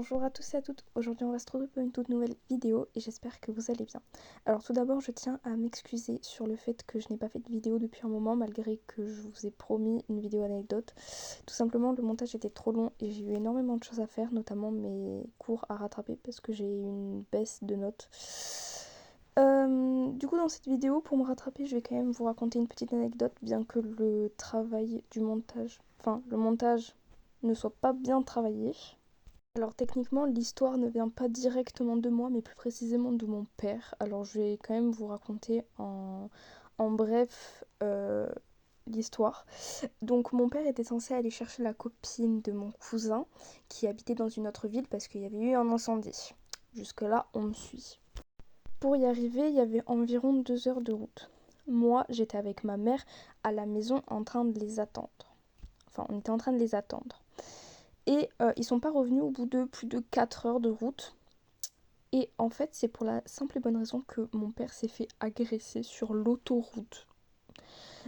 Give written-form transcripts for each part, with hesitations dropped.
Bonjour à tous et à toutes, aujourd'hui on va se retrouver pour une toute nouvelle vidéo et j'espère que vous allez bien. Alors tout d'abord je tiens à m'excuser sur le fait que je n'ai pas fait de vidéo depuis un moment malgré que je vous ai promis une vidéo anecdote. Tout simplement le montage était trop long et j'ai eu énormément de choses à faire, notamment mes cours à rattraper parce que j'ai eu une baisse de notes. Du coup dans cette vidéo pour me rattraper je vais quand même vous raconter une petite anecdote bien que le travail du montage, le montage ne soit pas bien travaillé. Alors techniquement, l'histoire ne vient pas directement de moi, mais plus précisément de mon père. Alors je vais quand même vous raconter en bref l'histoire. Donc mon père était censé aller chercher la copine de mon cousin qui habitait dans une autre ville parce qu'il y avait eu un incendie. Jusque-là, on me suit. Pour y arriver, il y avait environ 2 heures de route. Moi, j'étais avec ma mère à la maison en train de les attendre. Enfin, on était en train de les attendre. Et ils sont pas revenus au bout de plus de 4 heures de route. Et en fait, c'est pour la simple et bonne raison que mon père s'est fait agresser sur l'autoroute.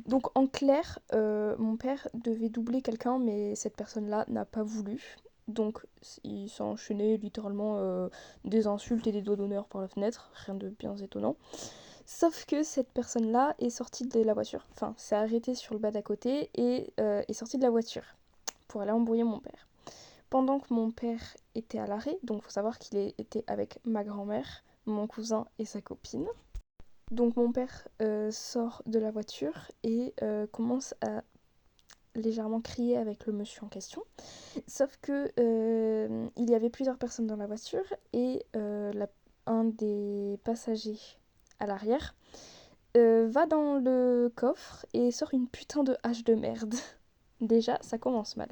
Donc en clair, mon père devait doubler quelqu'un, mais cette personne-là n'a pas voulu. Donc il s'est enchaîné littéralement des insultes et des doigts d'honneur par la fenêtre, rien de bien étonnant. Sauf que cette personne-là est sortie de la voiture, enfin s'est arrêtée sur le bas d'à côté et est sortie de la voiture pour aller embrouiller mon père. Pendant que mon père était à l'arrêt, donc il faut savoir qu'il était avec ma grand-mère, mon cousin et sa copine. Donc mon père sort de la voiture et commence à légèrement crier avec le monsieur en question. Sauf que il y avait plusieurs personnes dans la voiture et un des passagers à l'arrière va dans le coffre et sort une putain de hache de merde. Déjà, ça commence mal.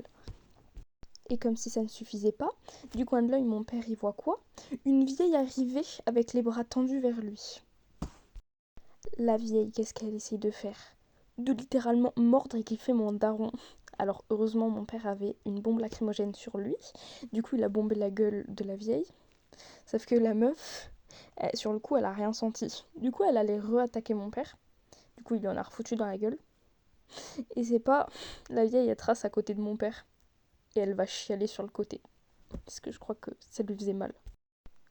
Et comme si ça ne suffisait pas, du coin de l'œil, mon père y voit quoi? Une vieille arrivée avec les bras tendus vers lui. La vieille, qu'est-ce qu'elle essaye de faire? De littéralement mordre et griffer mon daron. Alors heureusement, mon père avait une bombe lacrymogène sur lui. Du coup, il a bombé la gueule de la vieille. Sauf que la meuf, sur le coup, elle a rien senti. Du coup, elle allait re-attaquer mon père. Du coup, il lui en a refoutu dans la gueule. Et c'est pas la vieille, elle trace à côté de mon père. Et elle va chialer sur le côté. Parce que je crois que ça lui faisait mal.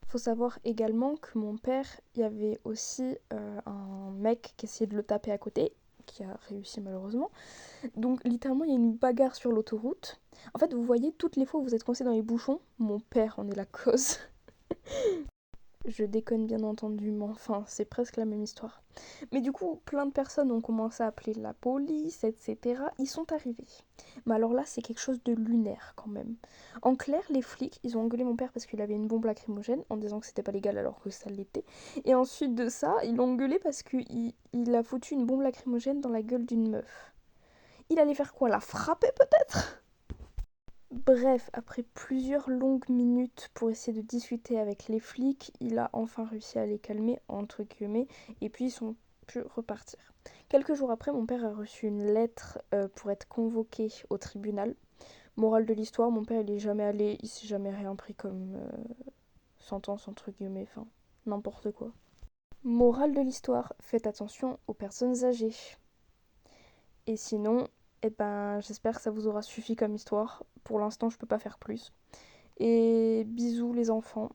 Faut savoir également que mon père, il y avait aussi un mec qui essayait de le taper à côté, qui a réussi malheureusement. Donc littéralement, il y a une bagarre sur l'autoroute. En fait, vous voyez, toutes les fois où vous êtes coincé dans les bouchons, mon père en est la cause. Je déconne bien entendu, mais enfin, c'est presque la même histoire. Mais du coup, plein de personnes ont commencé à appeler la police, etc. Ils sont arrivés. Mais alors là, c'est quelque chose de lunaire quand même. En clair, les flics, ils ont engueulé mon père parce qu'il avait une bombe lacrymogène en disant que c'était pas légal alors que ça l'était. Et ensuite de ça, ils l'ont engueulé parce qu'il a foutu une bombe lacrymogène dans la gueule d'une meuf. Il allait faire quoi? La frapper peut-être? Bref, après plusieurs longues minutes pour essayer de discuter avec les flics, il a enfin réussi à les calmer, entre guillemets, et puis ils ont pu repartir. Quelques jours après, mon père a reçu une lettre pour être convoqué au tribunal. Morale de l'histoire, mon père il est jamais allé, il s'est jamais rien pris comme sentence, entre guillemets, enfin, n'importe quoi. Morale de l'histoire, faites attention aux personnes âgées. Et sinon, eh ben, j'espère que ça vous aura suffi comme histoire. Pour l'instant, je peux pas faire plus. Et bisous les enfants.